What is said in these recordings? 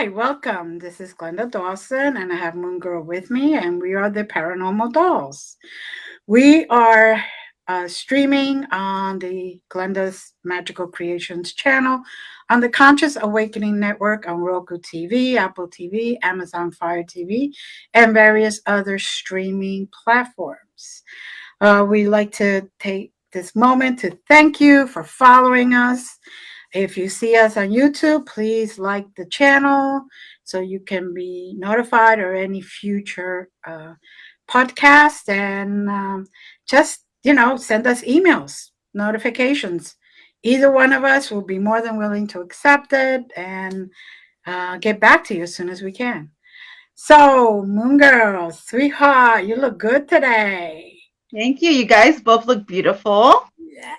Hi, welcome. This is Glenda Dawson, and I have Moon Girl with me, and we are the Paranormal Dolls. We are streaming on the Glenda's Magical Creations channel on the Conscious Awakening Network on Roku TV, Apple TV, Amazon Fire TV, and various other streaming platforms. We like to take this moment to thank you for following us. If you see us on YouTube, please like the channel so you can be notified of any future podcast, and just send us emails, notifications. Either one of us will be more than willing to accept it and get back to you as soon as we can. So, Moon Girl, sweetheart, you look good today. Thank you. You guys both look beautiful. Yeah.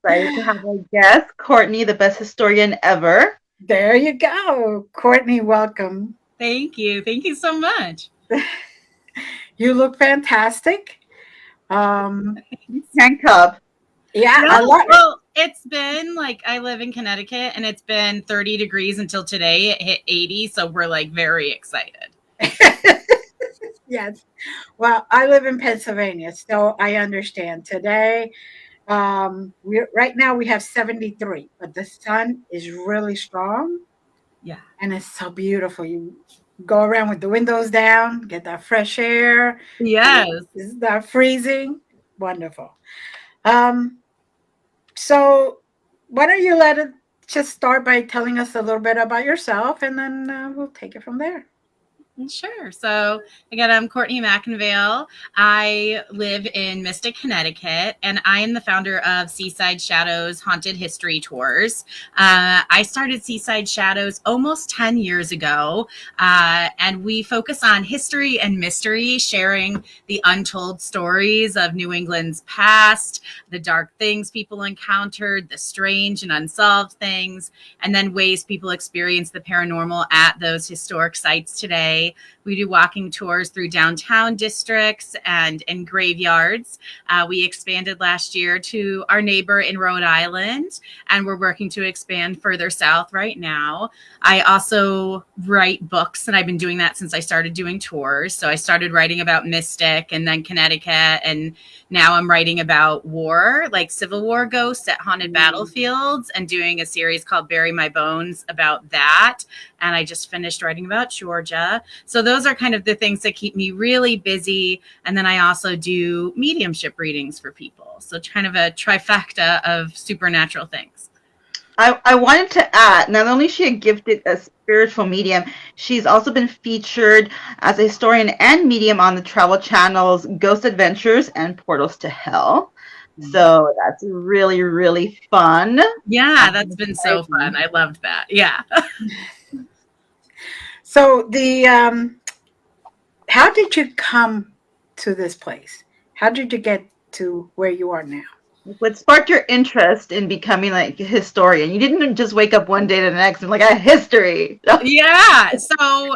Excited to have our guest, Courtney, the best historian ever. There you go. Courtney, welcome. Thank you. Thank you so much. You look fantastic. Handcuff. Yeah, I love it. Well, it's been like, I live in Connecticut and it's been 30 degrees until today. It hit 80, so we're like very excited. Yes. Well, I live in Pennsylvania, so I understand. Today, right now we have 73, but the sun is really strong. Yeah. And it's so beautiful. You go around with the windows down, get that fresh air. Yes. It's not freezing. Wonderful. So why don't you just start by telling us a little bit about yourself, and then we'll take it from there. Sure. So again, I'm Courtney Mcinvale. I live in Mystic, Connecticut, and I am the founder of Seaside Shadows Haunted History Tours. I started Seaside Shadows almost 10 years ago, and we focus on history and mystery, sharing the untold stories of New England's past, the dark things people encountered, the strange and unsolved things, and then ways people experience the paranormal at those historic sites today. We do walking tours through downtown districts and in graveyards. We expanded last year to our neighbor in Rhode Island, and we're working to expand further south right now. I also write books, and I've been doing that since I started doing tours. So I started writing about Mystic and then Connecticut, and now I'm writing about war, like Civil War ghosts at haunted battlefields, and doing a series called Bury My Bones about that. And I just finished writing about Georgia. So those are kind of the things that keep me really busy. And then I also do mediumship readings for people. So kind of a trifecta of supernatural things. I wanted to add, not only is she a gifted spiritual medium, she's also been featured as a historian and medium on the travel channels Ghost Adventures and Portals to Hell. So that's really, really fun. Yeah, that's been so fun. I loved that. Yeah. So how did you come to this place? How did you get to where you are now? What sparked your interest in becoming like a historian? You didn't just wake up one day to the next and like a history. Yeah. So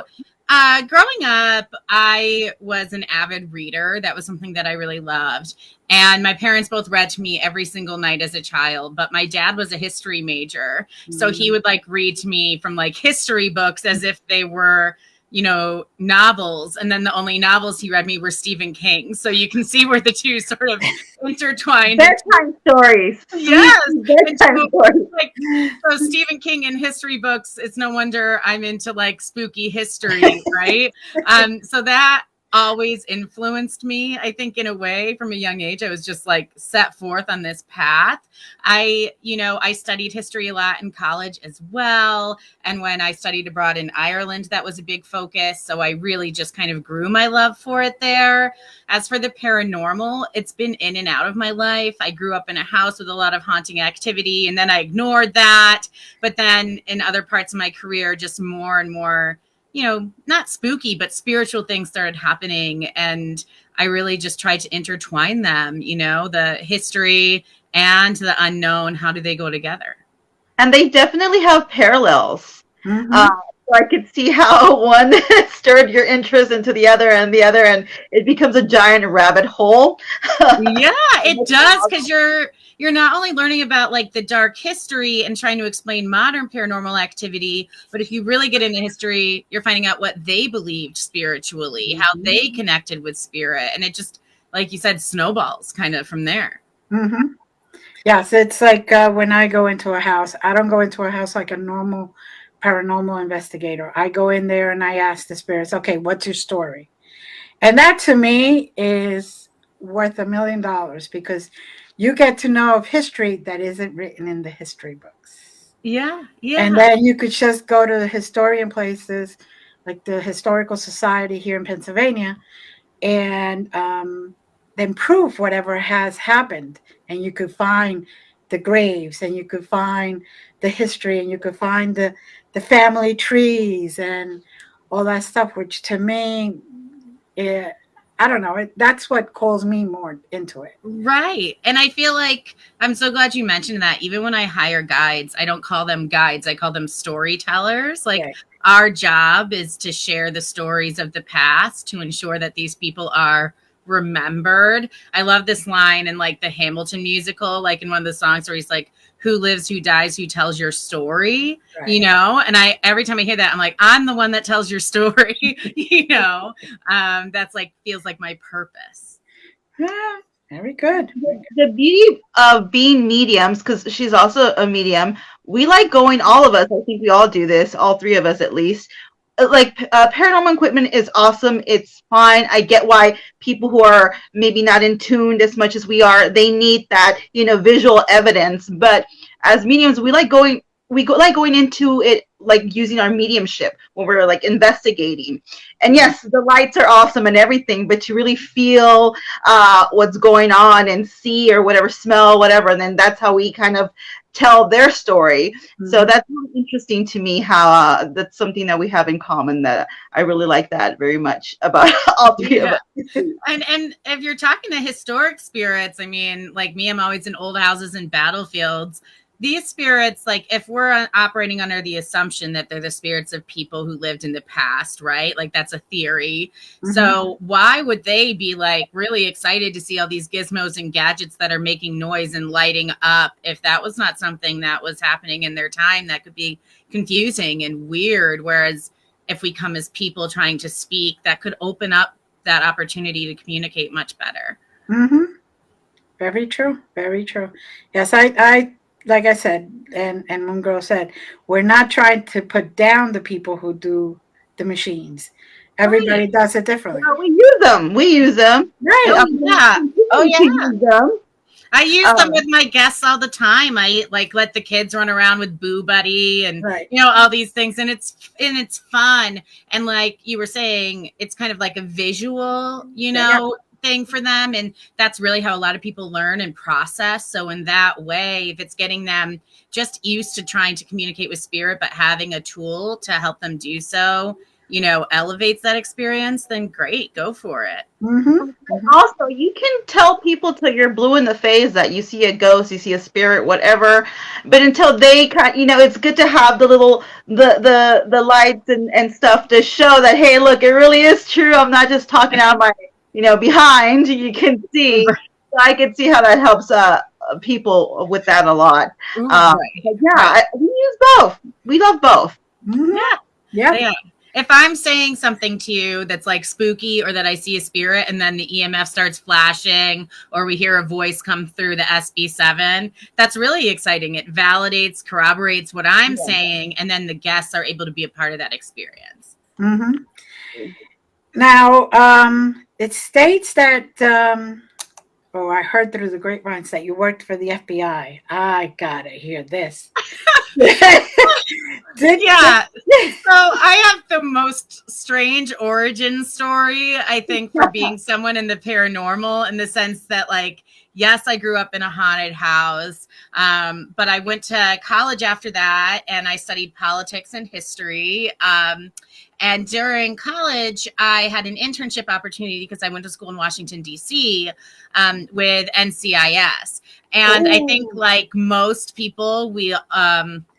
growing up, I was an avid reader. That was something that I really loved. And my parents both read to me every single night as a child, but my dad was a history major. So he would like read to me from like history books as if they were, novels. And then the only novels he read me were Stephen King. So you can see where the two sort of intertwined. Bedtime stories. Yes. Bedtime stories. So Stephen King and history books, it's no wonder I'm into like spooky history, right? So that always influenced me, I think, in a way. From a young age, I was just like set forth on this path. I studied history a lot in college as well. And when I studied abroad in Ireland, that was a big focus. So I really just kind of grew my love for it there. As for the paranormal, it's been in and out of my life. I grew up in a house with a lot of haunting activity, and then I ignored that. But then in other parts of my career, just more and more, not spooky, but spiritual things started happening. And I really just tried to intertwine them, the history and the unknown. How do they go together? And they definitely have parallels. Mm-hmm. So I could see how one stirred your interest into the other, and it becomes a giant rabbit hole. Yeah, it does, because you're not only learning about like the dark history and trying to explain modern paranormal activity, but if you really get into history, you're finding out what they believed spiritually, how they connected with spirit, and it just, like you said, snowballs kind of from there. Mm-hmm. Yes, it's like when I go into a house, I don't go into a house like a normal paranormal investigator. I go in there and I ask the spirits, okay, what's your story? And that to me is worth $1 million because you get to know of history that isn't written in the history books. Yeah, yeah. And then you could just go to the historian places like the Historical Society here in Pennsylvania and then prove whatever has happened. And you could find the graves and you could find the history and you could find the family trees and all that stuff, which to me, I don't know, that's what calls me more into it. Right. And I feel like I'm so glad you mentioned that. Even when I hire guides, I don't call them guides, I call them storytellers. Like, Okay. our job is to share the stories of the past to ensure that these people are remembered. I love this line in like the Hamilton musical, like in one of the songs where he's like, who lives, who dies, who tells your story, Right. you know? And every time I hear that, I'm like, I'm the one that tells your story, you know? That's like, feels like my purpose. Yeah, very good. The beauty of being mediums, because she's also a medium, we like going, all of us, I think we all do this, all three of us at least. Like paranormal equipment is awesome. It's fine. I get why people who are maybe not in tune as much as we are, they need that, visual evidence. But as mediums, we like going into it like using our mediumship when we're like investigating. And yes, the lights are awesome and everything, but to really feel what's going on and see or whatever, smell, whatever, and then that's how we kind of tell their story. Mm-hmm. So that's really interesting to me how that's something that we have in common, that I really like that very much about all three of us. And if you're talking to historic spirits, I mean, like me, I'm always in old houses and battlefields. These spirits, like if we're operating under the assumption that they're the spirits of people who lived in the past, right? Like that's a theory. Mm-hmm. So why would they be like really excited to see all these gizmos and gadgets that are making noise and lighting up if that was not something that was happening in their time? That could be confusing and weird. Whereas if we come as people trying to speak, that could open up that opportunity to communicate much better. Mm-hmm. Very true. Very true. Yes, I like I said, and Moon Girl said, we're not trying to put down the people who do the machines. Everybody does it differently. No, we use them. Right. Oh, yeah. Oh, yeah. I use them with my guests all the time. I like let the kids run around with Boo Buddy and all these things, and it's fun. And like you were saying, it's kind of like a visual, thing for them, and that's really how a lot of people learn and process. So in that way, if it's getting them just used to trying to communicate with spirit, but having a tool to help them do so, elevates that experience, then great, go for it. Mm-hmm. Also, you can tell people till you're blue in the face that you see a ghost, you see a spirit, whatever, but until they it's good to have the little the lights and stuff to show that, hey, look, it really is true. I'm not just talking out my behind. You can see. So I can see how that helps people with that a lot. We use both. We love both. Mm-hmm. Yeah. If I'm saying something to you that's like spooky, or that I see a spirit and then the EMF starts flashing, or we hear a voice come through the SB7, that's really exciting. It validates, corroborates what I'm saying, and then the guests are able to be a part of that experience. Mm-hmm. Now, it states that, I heard through the grapevines that you worked for the FBI. I gotta hear this. Yeah. So I have the most strange origin story, I think, for being someone in the paranormal, in the sense that, like, yes, I grew up in a haunted house, but I went to college after that, and I studied politics and history. And during college, I had an internship opportunity because I went to school in Washington, D.C. With NCIS. And I think, like most people, we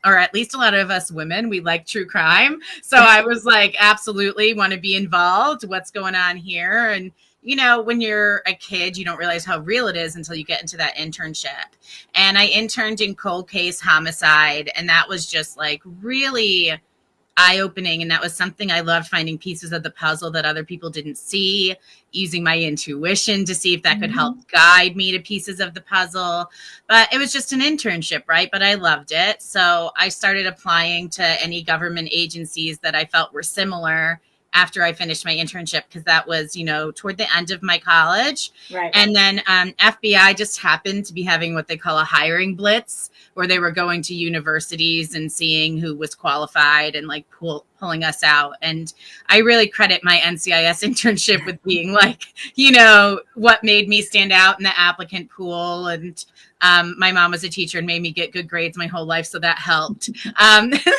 or at least a lot of us women, we like true crime. So I was like, absolutely want to be involved. What's going on here? And, you know, when you're a kid, you don't realize how real it is until you get into that internship. And I interned in cold case homicide. And that was just like really eye-opening, and that was something I loved, finding pieces of the puzzle that other people didn't see, using my intuition to see if that could help guide me to pieces of the puzzle. But it was just an internship, right? But I loved it. So I started applying to any government agencies that I felt were similar after I finished my internship, because that was, you know, toward the end of my college. Right. And then FBI just happened to be having what they call a hiring blitz, where they were going to universities and seeing who was qualified and like pulling us out. And I really credit my NCIS internship with being like, you know, what made me stand out in the applicant pool. And my mom was a teacher and made me get good grades my whole life, so that helped.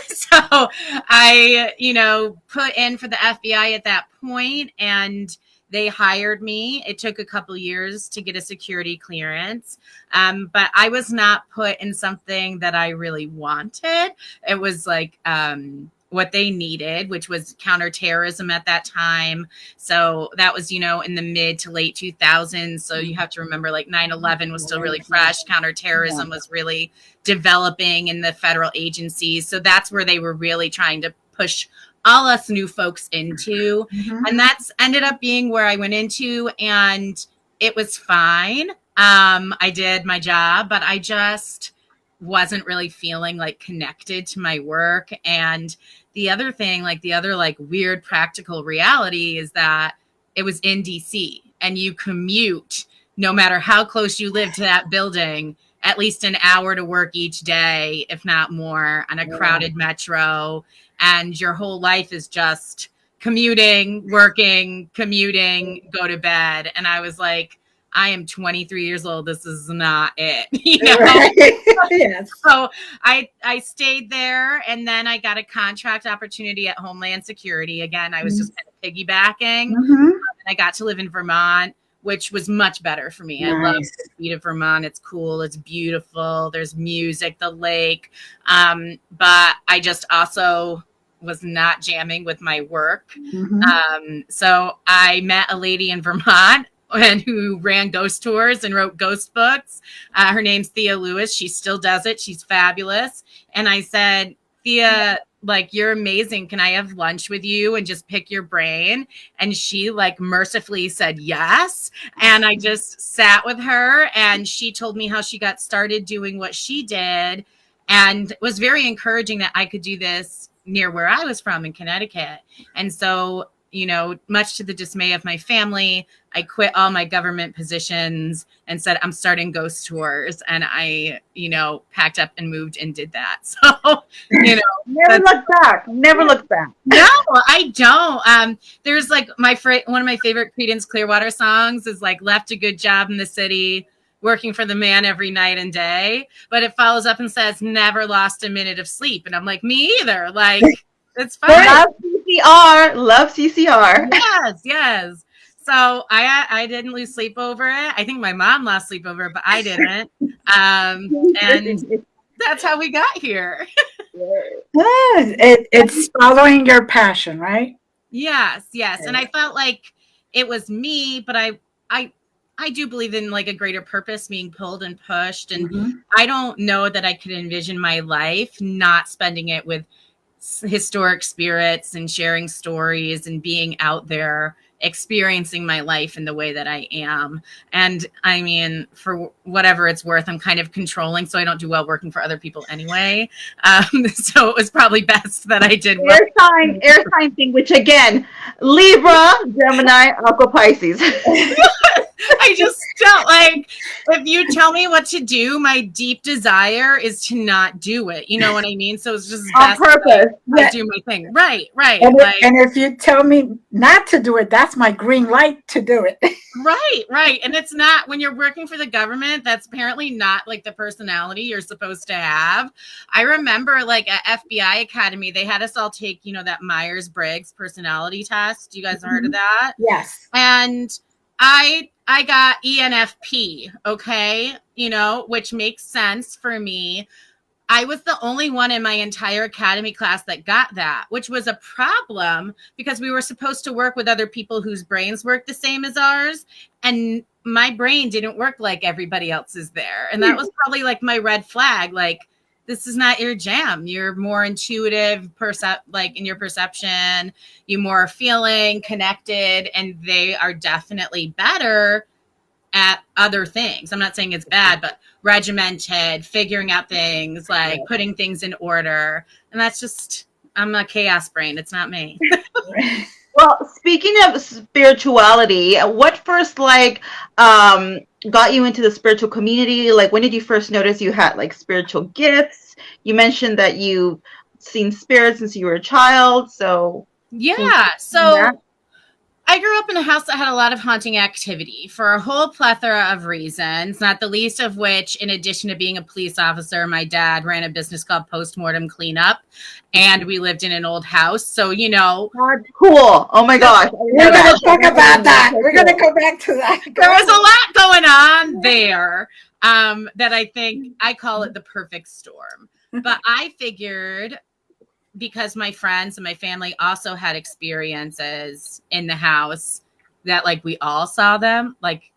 So I, you know, put in for the FBI at that point, and they hired me. It took a couple years to get a security clearance, but I was not put in something that I really wanted. It was like what they needed, which was counterterrorism at that time. So that was, you know, in the mid to late 2000s. So you have to remember, like 9/11 was still really fresh. Counterterrorism was really developing in the federal agencies. So that's where they were really trying to push all us new folks into. And that's ended up being where I went into, and it was fine. I did my job, but I just wasn't really feeling like connected to my work. And the other thing, like the other like weird practical reality, is that it was in DC, and you commute no matter how close you live to that building, at least an hour to work each day, if not more, on a crowded metro. And your whole life is just commuting, working, commuting, go to bed. And I was like, I am 23 years old. This is not it. You know? Right. Yes. So I stayed there, and then I got a contract opportunity at Homeland Security. Again, I was just kind of piggybacking. And I got to live in Vermont, which was much better for me. I love the beat of Vermont. It's cool. It's beautiful. There's music, the lake. But I just also was not jamming with my work. So I met a lady in Vermont and who ran ghost tours and wrote ghost books. Her name's Thea Lewis. She still does it. She's fabulous. And I said, Thea, like, you're amazing. Can I have lunch with you and just pick your brain? And she like mercifully said yes. And I just sat with her, and she told me how she got started doing what she did, and was very encouraging that I could do this near where I was from in Connecticut. And so, you know, much to the dismay of my family, I quit all my government positions and said, I'm starting ghost tours. And I, you know, packed up and moved and did that. So, you know, Never look back. Never look back. No, I don't. There's like one of my favorite Creedence Clearwater songs is like, left a good job in the city, working for the man every night and day. But it follows up and says, never lost a minute of sleep. And I'm like, me either. Like, it's fine. Love CCR. Love CCR. Yes. So I didn't lose sleep over it. I think my mom lost sleep over it, but I didn't. And that's how we got here. It's following your passion, right? Yes. And I felt like it was me, but I do believe in like a greater purpose being pulled and pushed. And I don't know that I could envision my life not spending it with historic spirits and sharing stories and being out there experiencing my life in the way that I am. And I mean, for whatever it's worth, I'm kind of controlling, so I don't do well working for other people anyway. So it was probably best that I did well. Air sign thing, which again, Libra, Gemini, Aqua, Pisces. I just felt like if you tell me what to do, my deep desire is to not do it. You know what I mean? So it's just on purpose. I do my thing. Right. And if you tell me not to do it, that's my green light to do it. Right. And it's not, when you're working for the government, that's apparently not like the personality you're supposed to have. I remember like at FBI Academy, they had us all take, you know, that Myers-Briggs personality test. You guys have heard of that? Yes. And I got ENFP, okay, you know, which makes sense for me. I was the only one in my entire academy class that got that, which was a problem because we were supposed to work with other people whose brains work the same as ours. And my brain didn't work like everybody else's there. And that was probably like my red flag. Like, this is not your jam. You're more intuitive, like in your perception, you more feeling connected, and they are definitely better at other things. I'm not saying it's bad, but regimented, figuring out things, like putting things in order. And that's just, I'm a chaos brain. It's not me. Well, speaking of spirituality, what first got you into the spiritual community? Like, when did you first notice you had like spiritual gifts? You mentioned that you've seen spirits since you were a child. So yeah, so I grew up in a house that had a lot of haunting activity for a whole plethora of reasons, not the least of which, in addition to being a police officer, my dad ran a business called Postmortem Cleanup, and we lived in an old house. So, you know. Cool. Oh my gosh. We're going to talk about that. We're going to go back to that. There was a lot going on there that I think, I call it the perfect storm. But I figured, because my friends and my family also had experiences in the house, that like we all saw them. Like,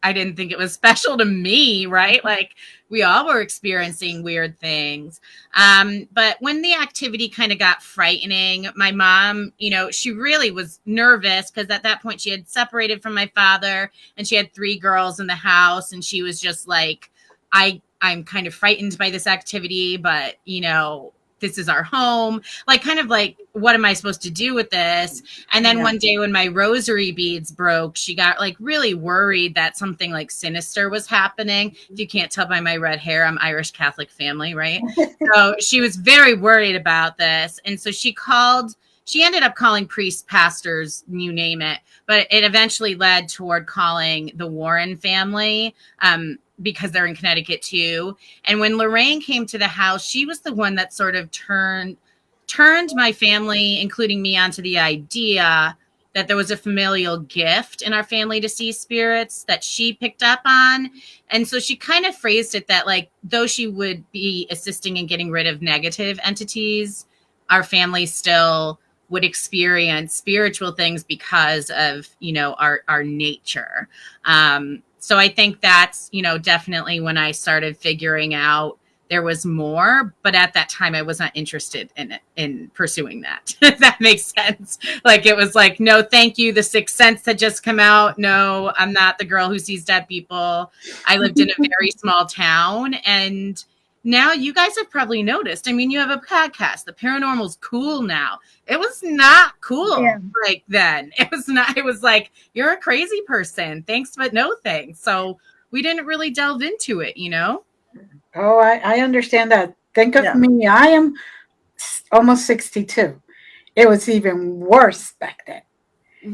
I didn't think it was special to me, right? Like, we all were experiencing weird things. But when the activity kind of got frightening, my mom, you know, she really was nervous because at that point she had separated from my father and she had 3 girls in the house. And she was just like, I'm kind of frightened by this activity, but, you know, this is our home. Like, kind of like, what am I supposed to do with this? And then one day when my rosary beads broke, she got like really worried that something like sinister was happening. If you can't tell by my red hair, I'm Irish Catholic family, right? So she was very worried about this. And so she ended up calling priests, pastors, you name it. But it eventually led toward calling the Warren family, because they're in Connecticut too. And when Lorraine came to the house, she was the one that sort of turned my family, including me, onto the idea that there was a familial gift in our family to see spirits that she picked up on. And so she kind of phrased it that, like, though she would be assisting in getting rid of negative entities, our family still would experience spiritual things because of, you know, our nature. So I think that's, you know, definitely when I started figuring out there was more, but at that time I was not interested in pursuing that. If that makes sense. Like, it was like, no, thank you. The Sixth Sense had just come out. No, I'm not the girl who sees dead people. I lived in a very small town, and now you guys have probably noticed. I mean, you have a podcast. The paranormal's cool now. It was not cool like then. It was not. It was like, you're a crazy person. Thanks, but no thanks. So we didn't really delve into it, you know? Oh, I understand that. Think of me. I am almost 62. It was even worse back then.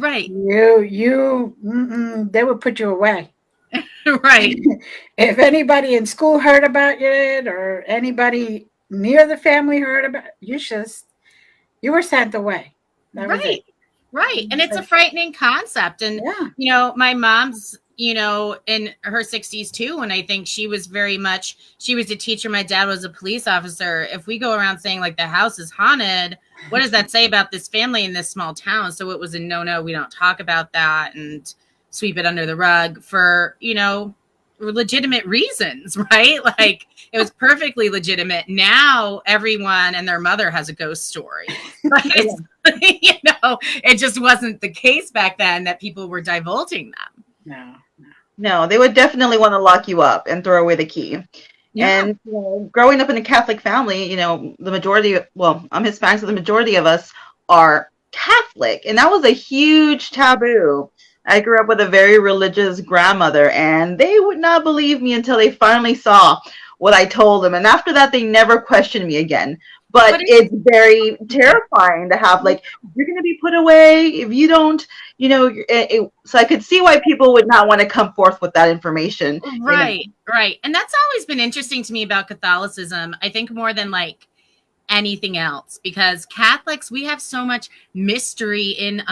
Right. They would put you away. Right. If anybody in school heard about it or anybody near the family heard about it, you were sent away. That was it. Right. And it's a frightening concept. And, you know, my mom's, you know, in her 60s too. And I think she was she was a teacher. My dad was a police officer. If we go around saying like the house is haunted, what does that say about this family in this small town? So it was a no, we don't talk about that and sweep it under the rug for, you know, legitimate reasons, right? Like, it was perfectly legitimate. Now everyone and their mother has a ghost story. You know, it just wasn't the case back then that people were divulging them. No, they would definitely want to lock you up and throw away the key. And you know, growing up in a Catholic family, you know, I'm Hispanic, so the majority of us are Catholic, and that was a huge taboo. I grew up with a very religious grandmother, and they would not believe me until they finally saw what I told them. And after that, they never questioned me again. But it's very terrifying to have, like, you're going to be put away if you don't, you know. So I could see why people would not want to come forth with that information. Right, you know? Right. And that's always been interesting to me about Catholicism, I think, more than like anything else, because Catholics, we have so much mystery in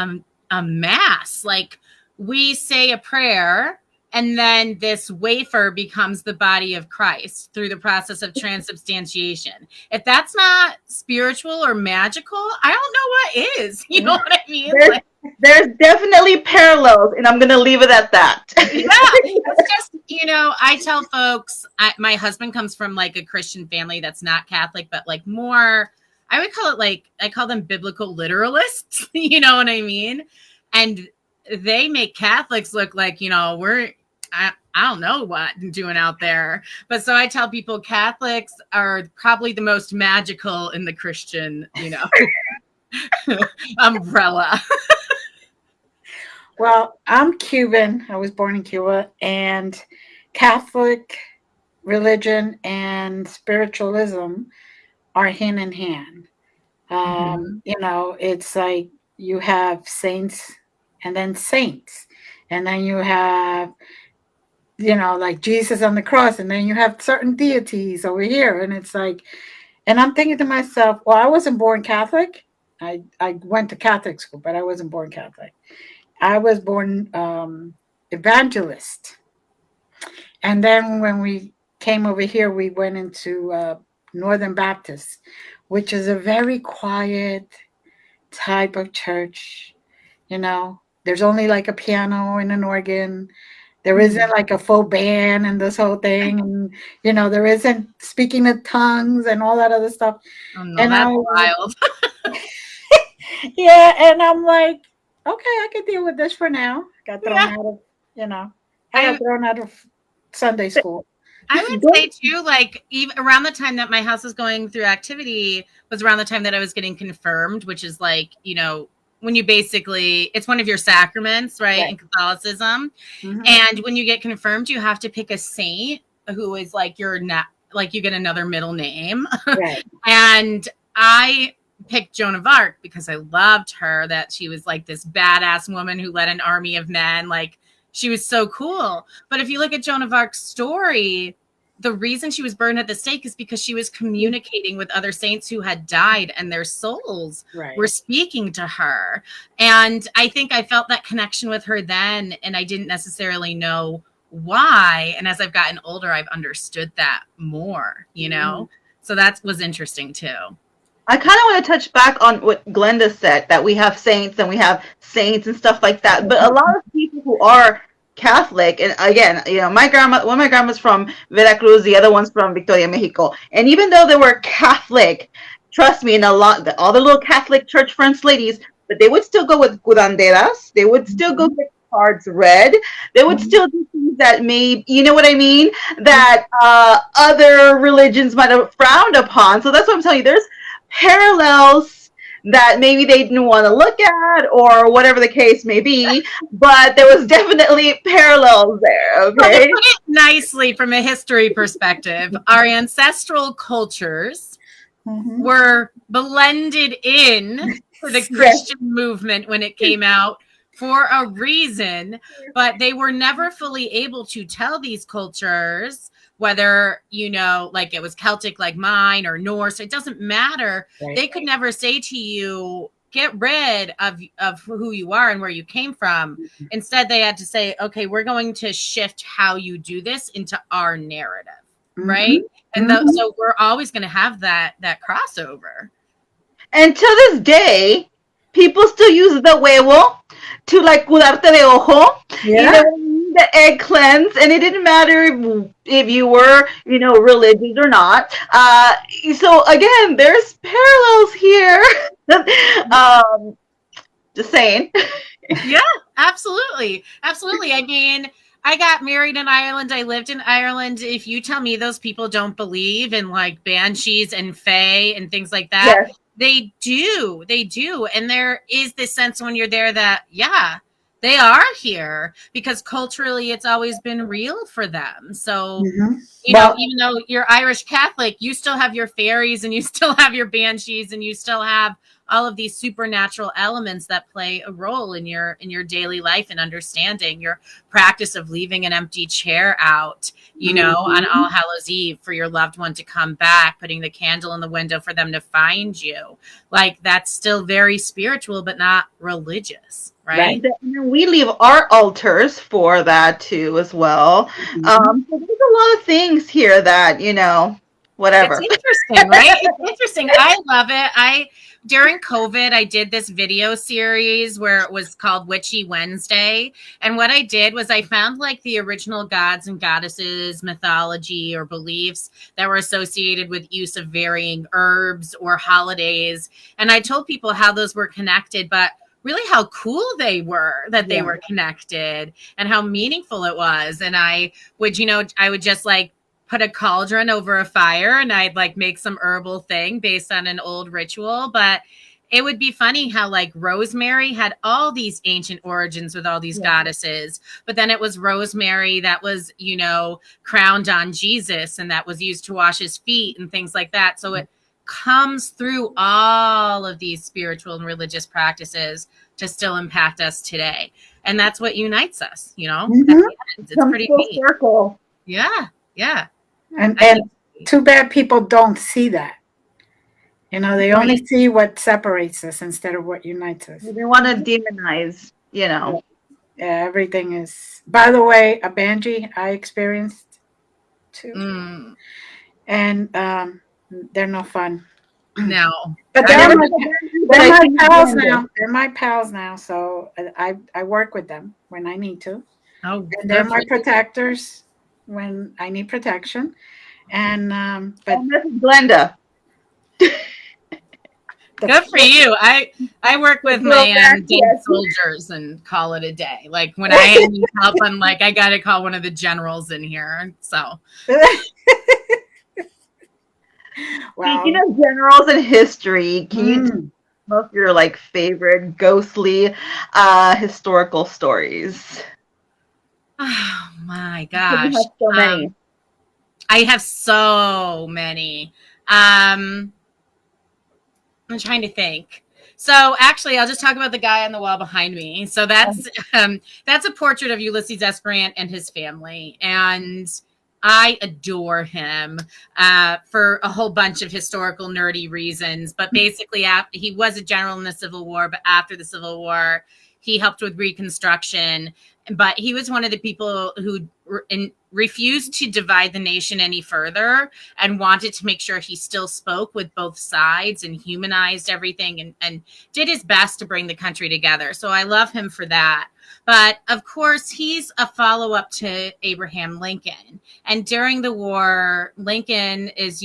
a mass. Like, we say a prayer And then this wafer becomes the body of Christ through the process of transubstantiation. If that's not spiritual or magical, I don't know what is. You know what I mean? There's definitely parallels, and I'm going to leave it at that. Yeah, it's just, I tell folks, my husband comes from like a Christian family that's not Catholic, but like more, I would call it I call them biblical literalists. You know what I mean? And they make Catholics look like, I don't know what I'm doing out there. But so I tell people Catholics are probably the most magical in the Christian, umbrella. Well, I'm Cuban. I was born in Cuba, and Catholic religion and spiritualism are hand in hand. It's like you have saints and then saints, and then you have, like Jesus on the cross, and then you have certain deities over here, and it's like, and I'm thinking to myself, well, I wasn't born Catholic. I went to Catholic school, but I wasn't born Catholic. I was born evangelist. And then when we came over here, we went into Northern Baptist, which is a very quiet type of church. There's only like a piano and an organ. There isn't like a full band and this whole thing. And, there isn't speaking of tongues and all that other stuff. Oh, no, and that's wild. Yeah. And I'm like, okay, I can deal with this for now. Got thrown out of, I got thrown out of Sunday school. I would say too, like even around the time that my house was going through activity was around the time that I was getting confirmed, which is like, when you basically, it's one of your sacraments, right? In Catholicism. Mm-hmm. And when you get confirmed, you have to pick a saint who is like you get another middle name. Right. And I picked Joan of Arc because I loved her, that she was like this badass woman who led an army of men. Like she was so cool. But if you look at Joan of Arc's story, the reason she was burned at the stake is because she was communicating with other saints who had died, and their souls were speaking to her. And I think I felt that connection with her then, and I didn't necessarily know why. And as I've gotten older, I've understood that more, So that was interesting too. I kind of want to touch back on what Glenda said, that we have saints and we have saints and stuff like that. But a lot of people who are Catholic, and again, one of my grandma's from Veracruz, the other one's from Victoria, Mexico. And even though they were Catholic, trust me, all the little Catholic church friends ladies, but they would still go with curanderas. They would still go get cards read. They would still do things that you know what I mean? That other religions might have frowned upon. So that's what I'm telling you. There's parallels that maybe they didn't want to look at, or whatever the case may be, but there was definitely parallels there. Okay, well, to put it nicely from a history perspective, our ancestral cultures were blended in for the Christian movement when it came out for a reason, but they were never fully able to tell these cultures whether, like it was Celtic like mine or Norse, it doesn't matter. Right. They could never say to you, get rid of who you are and where you came from. Mm-hmm. Instead, they had to say, okay, we're going to shift how you do this into our narrative. Mm-hmm. Right. And so we're always going to have that crossover. And to this day, people still use the huevo to like curarte de ojo. Yeah. The egg cleanse, and it didn't matter if you were, religious or not. So again, there's parallels here. Just saying. Yeah, absolutely. Absolutely. I mean, I got married in Ireland. I lived in Ireland. If you tell me those people don't believe in like banshees and fae and things like that, yes. They do. And there is this sense when you're there that, yeah, they are here because culturally it's always been real for them. So, even though you're Irish Catholic, you still have your fairies and you still have your banshees and you still have all of these supernatural elements that play a role in your daily life and understanding your practice of leaving an empty chair out, on All Hallows Eve for your loved one to come back, putting the candle in the window for them to find you. Like that's still very spiritual, but not religious. right? And then we leave our altars for that too, as well. So there's a lot of things here that It's whatever. interesting, right? It's interesting. I love it. During COVID, I did this video series where it was called Witchy Wednesday. And what I did was I found like the original gods and goddesses mythology or beliefs that were associated with use of varying herbs or holidays. And I told people how those were connected, but really how cool they were that they were connected and how meaningful it was. And I would just like put a cauldron over a fire and I'd like make some herbal thing based on an old ritual. But it would be funny how like rosemary had all these ancient origins with all these goddesses, but then it was rosemary that was, crowned on Jesus and that was used to wash his feet and things like that. So it comes through all of these spiritual and religious practices to still impact us today. And that's what unites us, at the end. It's pretty neat. Circle. Yeah. And too bad people don't see that. They only see what separates us instead of what unites us. They want to demonize, Yeah, everything is. By the way, a banshee I experienced too, and they're no fun. No, but they're my pals now. They're my pals now, so I work with them when I need to. Oh, and they're my protectors when I need protection. And but Mrs. Glenda. Good for you. I work with my dead soldiers and call it a day. Like when I need help, I'm like, I got to call one of the generals in here. So. Wow. Speaking of generals in history, can you tell some of your like favorite ghostly historical stories? Oh my gosh. You have so many. I have so many. I'm trying to think. So actually, I'll just talk about the guy on the wall behind me. So that's a portrait of Ulysses S. Grant and his family. And I adore him for a whole bunch of historical nerdy reasons. But basically, he was a general in the Civil War. But after the Civil War, he helped with Reconstruction. But he was one of the people who refused to divide the nation any further and wanted to make sure he still spoke with both sides and humanized everything and did his best to bring the country together. So I love him for that. But of course, he's a follow-up to Abraham Lincoln. And during the war, Lincoln is,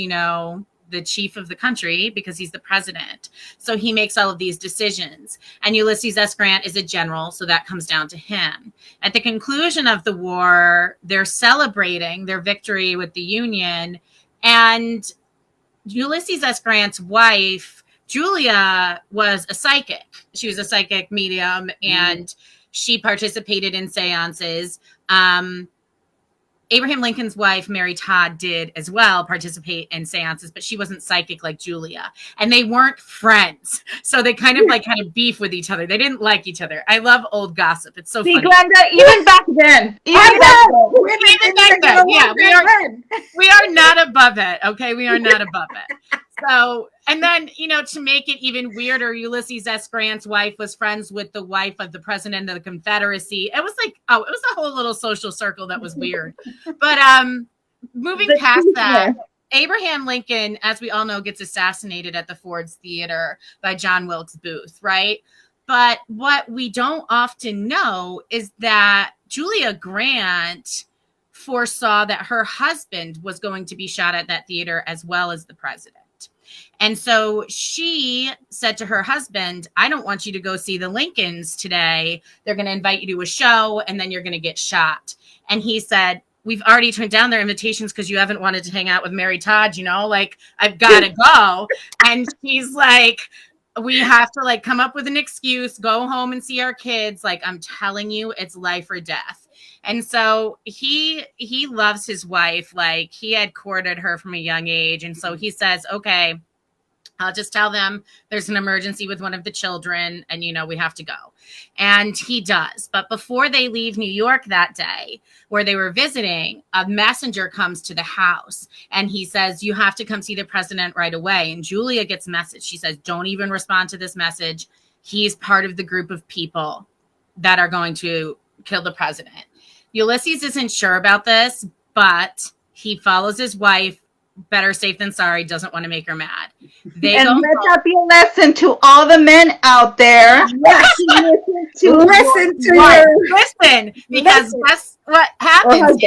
the chief of the country because he's the president. So he makes all of these decisions. And Ulysses S. Grant is a general, so that comes down to him. At the conclusion of the war, they're celebrating their victory with the Union. And Ulysses S. Grant's wife, Julia, was a psychic. She was a psychic medium, and she participated in seances. Abraham Lincoln's wife, Mary Todd, did as well participate in seances, but she wasn't psychic like Julia. And they weren't friends. So they kind of had a beef with each other. They didn't like each other. I love old gossip. It's so funny. Glenda, even back then. Even back then. Yeah, we are not above it. Okay, we are not above it. So, and then, to make it even weirder, Ulysses S. Grant's wife was friends with the wife of the president of the Confederacy. It was like, it was a whole little social circle that was weird. But moving past that, Abraham Lincoln, as we all know, gets assassinated at the Ford's Theater by John Wilkes Booth, right? But what we don't often know is that Julia Grant foresaw that her husband was going to be shot at that theater as well as the president. And so she said to her husband, I don't want you to go see the Lincolns today. They're going to invite you to a show and then you're going to get shot. And he said, we've already turned down their invitations because you haven't wanted to hang out with Mary Todd, I've got to go. And he's like, we have to come up with an excuse, go home and see our kids. I'm telling you, it's life or death. And so he loves his wife. He had courted her from a young age. And so he says, okay, I'll just tell them there's an emergency with one of the children and, we have to go. And he does. But before they leave New York that day where they were visiting, a messenger comes to the house and he says, you have to come see the president right away. And Julia gets a message. She says, don't even respond to this message. He's part of the group of people that are going to kill the president. Ulysses isn't sure about this, but he follows his wife. Better safe than sorry. Doesn't want to make her mad. Let that be a lesson to all the men out there. Yes. Listen, because that's what happens.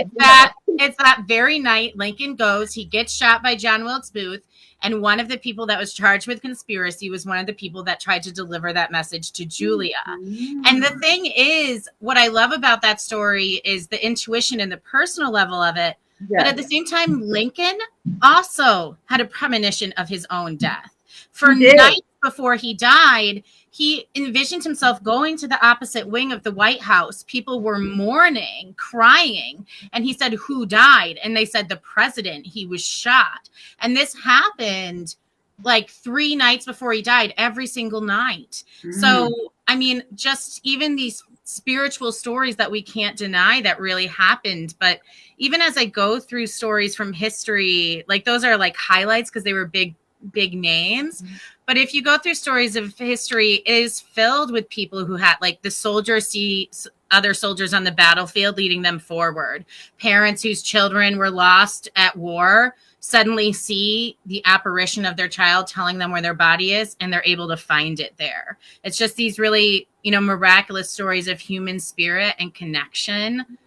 It's that very night Lincoln goes. He gets shot by John Wilkes Booth, and one of the people that was charged with conspiracy was one of the people that tried to deliver that message to Julia. And the thing is, what I love about that story is the intuition and the personal level of it. Yes. But at the same time, Lincoln also had a premonition of his own death. For nights before he died, he envisioned himself going to the opposite wing of the White House. People were mourning, crying. And he said, who died? And they said, the president. He was shot. And this happened like 3 nights before he died, every single night. So, I mean, just even these spiritual stories that we can't deny that really happened. But even as I go through stories from history, like those are like highlights because they were big names. But if you go through stories of history, it is filled with people who had, like, the soldiers see other soldiers on the battlefield leading them forward. Parents whose children were lost at war suddenly see the apparition of their child telling them where their body is, and they're able to find it there. It's just these really, miraculous stories of human spirit and connection,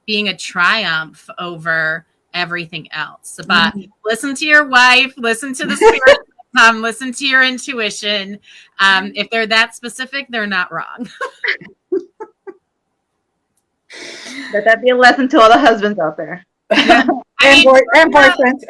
being a triumph over everything else. But listen to your wife, listen to the spirit, listen to your intuition. If they're that specific, they're not wrong. Let that be a lesson to all the husbands out there. Boyfriends.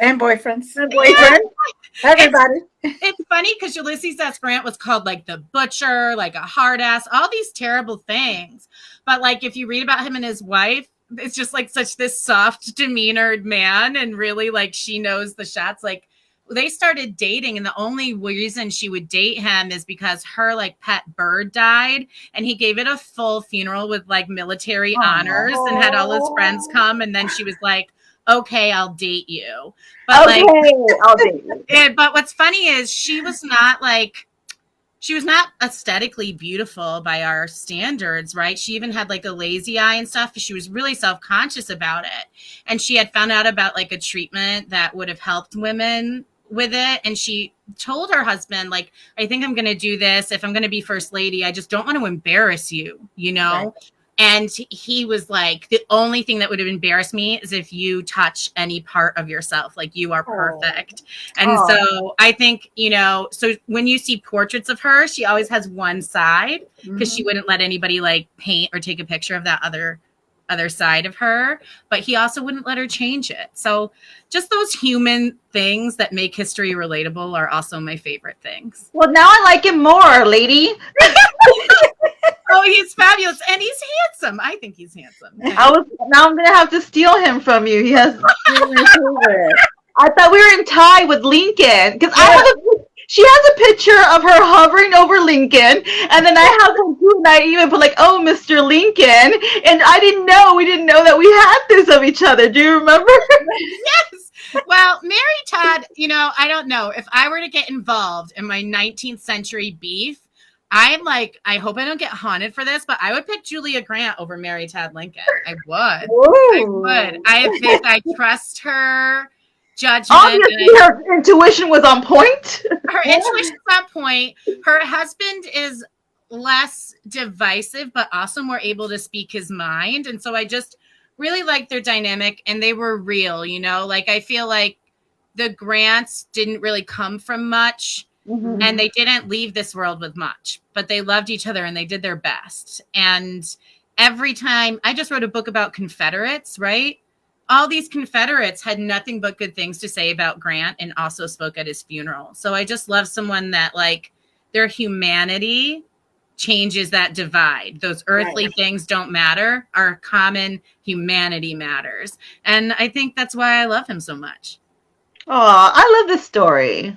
Everybody. It's funny because Ulysses S. Grant was called like the butcher, like a hard ass, all these terrible things. But like if you read about him and his wife, it's just like such this soft demeanored man, and really like she knows the shots. Like they started dating, and the only reason she would date him is because her like pet bird died, and he gave it a full funeral with like military honors and had all his friends come, and then she was like, okay, I'll date you. But I'll date you. But what's funny is she was not aesthetically beautiful by our standards, right? She even had like a lazy eye and stuff. She was really self-conscious about it. And she had found out about like a treatment that would have helped women with it. And she told her husband, like, I think I'm going to do this. If I'm going to be first lady, I just don't want to embarrass you, Right. And he was like, the only thing that would have embarrassed me is if you touch any part of yourself. Like, you are perfect. And so I think, so when you see portraits of her, she always has one side because she wouldn't let anybody like paint or take a picture of that other side of her. But he also wouldn't let her change it. So just those human things that make history relatable are also my favorite things. Well, now I like him more, lady. Oh, he's fabulous, and he's handsome. I think he's handsome. Now I'm gonna have to steal him from you. He has. I thought we were in tie with Lincoln because she has a picture of her hovering over Lincoln, and then I have one too, and I even put like, "Oh, Mr. Lincoln," and we didn't know that we had this of each other. Do you remember? Yes. Well, Mary Todd, I don't know if I were to get involved in my 19th century beef. I'm like, I hope I don't get haunted for this, but I would pick Julia Grant over Mary Todd Lincoln. I would. Ooh. I trust her judgment. Obviously, her intuition was on point. Her intuition's on point. Her husband is less divisive, but also more able to speak his mind. And so I just really like their dynamic, and they were real, Like, I feel like the Grants didn't really come from much. Mm-hmm. And they didn't leave this world with much, but they loved each other and they did their best. And every time I just wrote a book about Confederates, right? All these Confederates had nothing but good things to say about Grant and also spoke at his funeral. So I just love someone that like their humanity changes that divide. Those earthly things don't matter. Our common humanity matters. And I think that's why I love him so much. Oh, I love this story.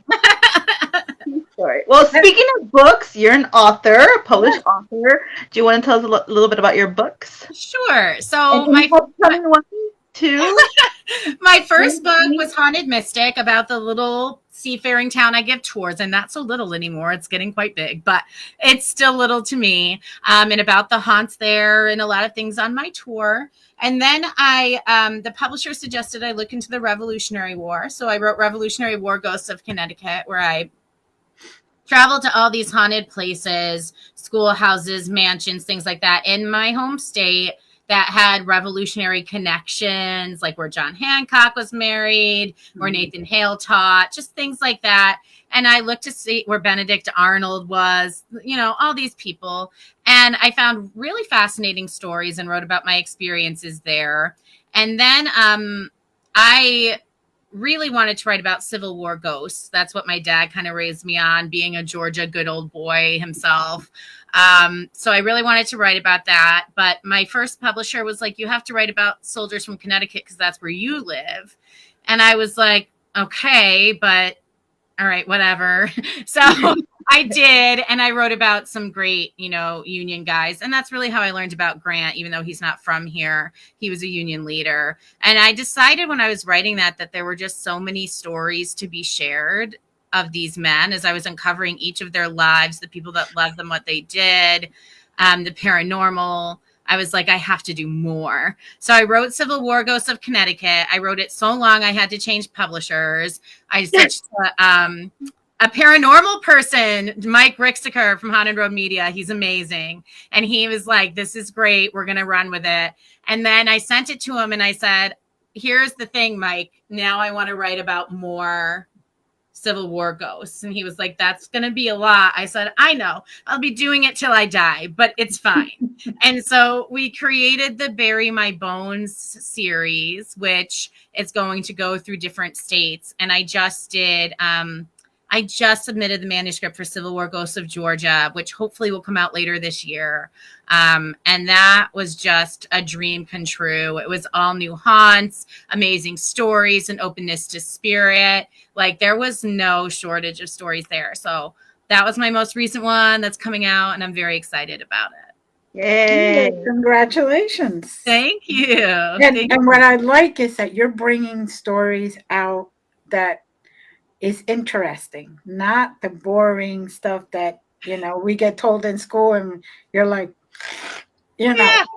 Well, speaking of books, you're an author, a published author. Do you want to tell us a little bit about your books? Sure. So my too? My first book was Haunted Mystic, about the little seafaring town I give tours, and not so little anymore. It's getting quite big, but it's still little to me. And about the haunts there and a lot of things on my tour. And then the publisher suggested I look into the Revolutionary War. So I wrote Revolutionary War Ghosts of Connecticut, where I traveled to all these haunted places, schoolhouses, mansions, things like that in my home state that had revolutionary connections, like where John Hancock was married, or Nathan Hale taught, just things like that. And I looked to see where Benedict Arnold was, all these people. And I found really fascinating stories and wrote about my experiences there. And then I really wanted to write about Civil War ghosts. That's what my dad kind of raised me on, being a Georgia good old boy himself. So I really wanted to write about that. But my first publisher was like, you have to write about soldiers from Connecticut because that's where you live. And I was like, okay, but all right, whatever. So I did. And I wrote about some great, Union guys. And that's really how I learned about Grant, even though he's not from here. He was a Union leader. And I decided when I was writing that there were just so many stories to be shared of these men as I was uncovering each of their lives, the people that loved them, what they did, the paranormal. I was like, I have to do more. So I wrote Civil War Ghosts of Connecticut. I wrote it so long I had to change publishers. I switched to a paranormal person, Mike Rixiker from Haunted Road Media. He's amazing. And he was like, this is great. We're going to run with it. And then I sent it to him and I said, here's the thing, Mike. Now I want to write about more Civil War ghosts. And he was like, that's going to be a lot. I said, I know. I'll be doing it till I die, but it's fine. And so we created the Bury My Bones series, which is going to go through different states. And I just submitted the manuscript for Civil War Ghosts of Georgia, which hopefully will come out later this year. And that was just a dream come true. It was all new haunts, amazing stories, and openness to spirit. Like, there was no shortage of stories there. So that was my most recent one that's coming out, and I'm very excited about it. Yay. Congratulations. Thank you. And what I like is that you're bringing stories out that is interesting, not the boring stuff that, we get told in school and you're like,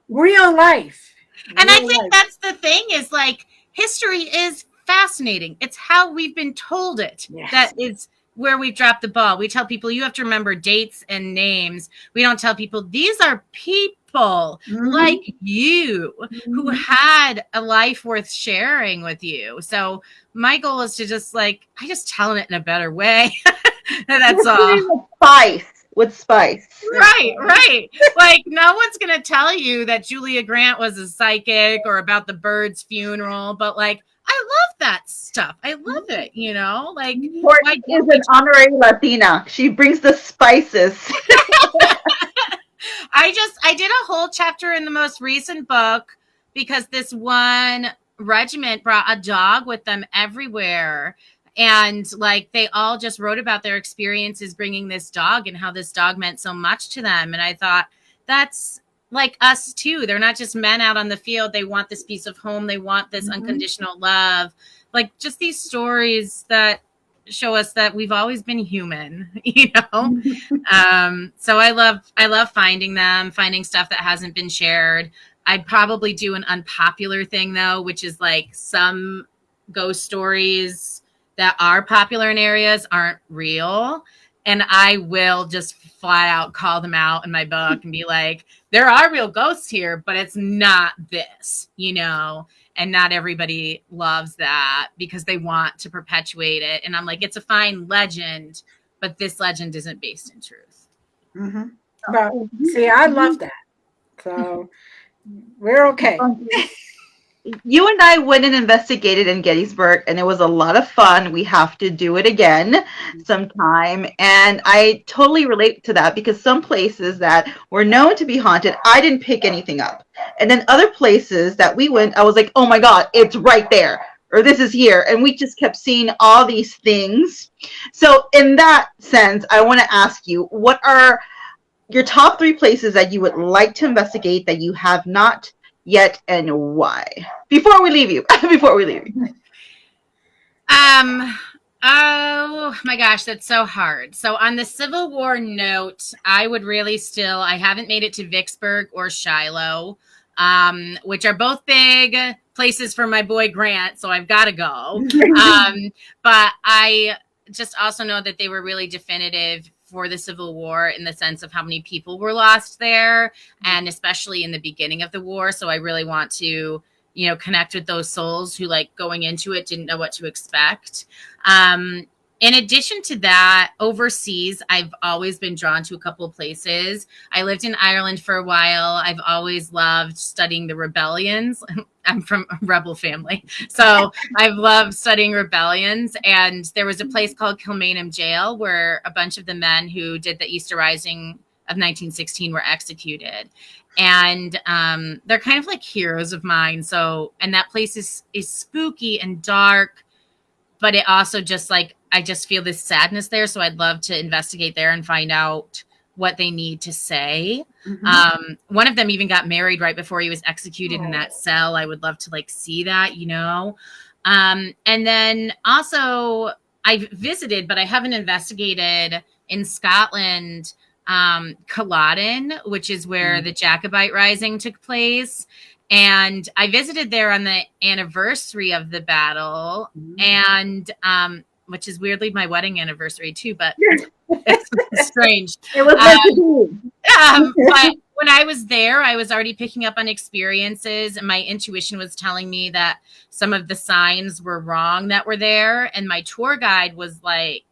real life. And I think that's the thing is, like, history is fascinating. It's how we've been told it. Yes. That is where we drop the ball. We tell people you have to remember dates and names. We don't tell people these are people like you who had a life worth sharing with you. So my goal is to just I just telling it in a better way. That's all. With spice. Right. Like, no one's going to tell you that Julia Grant was a psychic or about the bird's funeral, but I love that stuff. I love it, Courtney is an honorary Latina. She brings the spices. I did a whole chapter in the most recent book because this one regiment brought a dog with them everywhere. And they all just wrote about their experiences bringing this dog and how this dog meant so much to them. And I thought, that's like us too. They're not just men out on the field. They want this piece of home. They want this unconditional love. Just these stories that show us that we've always been human, So I love finding them, finding stuff that hasn't been shared. I'd probably do an unpopular thing though, which is some ghost stories that are popular in areas aren't real. And I will just flat out call them out in my book and be like, there are real ghosts here, but it's not this, and not everybody loves that because they want to perpetuate it. And I'm like, it's a fine legend, but this legend isn't based in truth. Mm-hmm. But see, I love that. So we're okay. You and I went and investigated in Gettysburg, and it was a lot of fun. We have to do it again sometime. And I totally relate to that because some places that were known to be haunted, I didn't pick anything up. And then other places that we went, I was like, oh my God, it's right there. Or this is here. And we just kept seeing all these things. So in that sense, I want to ask you, what are your top 3 places that you would like to investigate that you have not yet, and why? Before we leave you. Before we leave you. Oh my gosh, that's so hard. So on the Civil War note, I would really I haven't made it to Vicksburg or Shiloh, which are both big places for my boy Grant, so I've got to go. But I just also know that they were really definitive for the Civil War in the sense of how many people were lost there, and especially in the beginning of the war. So I really want to, connect with those souls who, like, going into it didn't know what to expect. In addition to that, overseas, I've always been drawn to a couple of places. I lived in Ireland for a while. I've always loved studying the rebellions. I'm from a rebel family, so I've loved studying rebellions. And there was a place called Kilmainham Jail where a bunch of the men who did the Easter Rising of 1916 were executed. And they're kind of like heroes of mine. So, and that place is spooky and dark, but it also just, like, I just feel this sadness there. So I'd love to investigate there and find out what they need to say. Mm-hmm. One of them even got married right before he was executed in that cell. I would love to, like, see that, And then also I've visited, but I haven't investigated in Scotland, Culloden, which is where the Jacobite Rising took place. And I visited there on the anniversary of the battle, and which is weirdly my wedding anniversary too, but it's strange. It was meant to be. But when I was there, I was already picking up on experiences, and my intuition was telling me that some of the signs were wrong that were there. And my tour guide was like,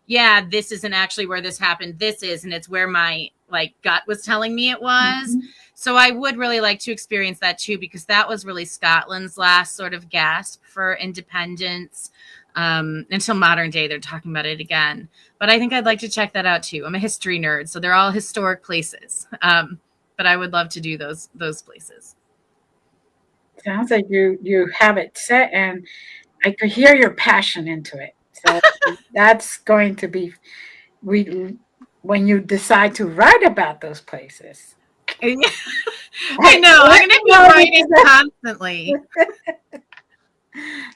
yeah, this isn't actually where this happened. This is, and it's where my, like, gut was telling me it was. Mm-hmm. So I would really like to experience that too, because that was really Scotland's last sort of gasp for independence. Until modern day, they're talking about it again. But I think I'd like to check that out too. I'm a history nerd, so they're all historic places. But I would love to do those places. Sounds like you have it set, and I could hear your passion into it. So that's going to be when you decide to write about those places. I know. I'm going to be writing constantly.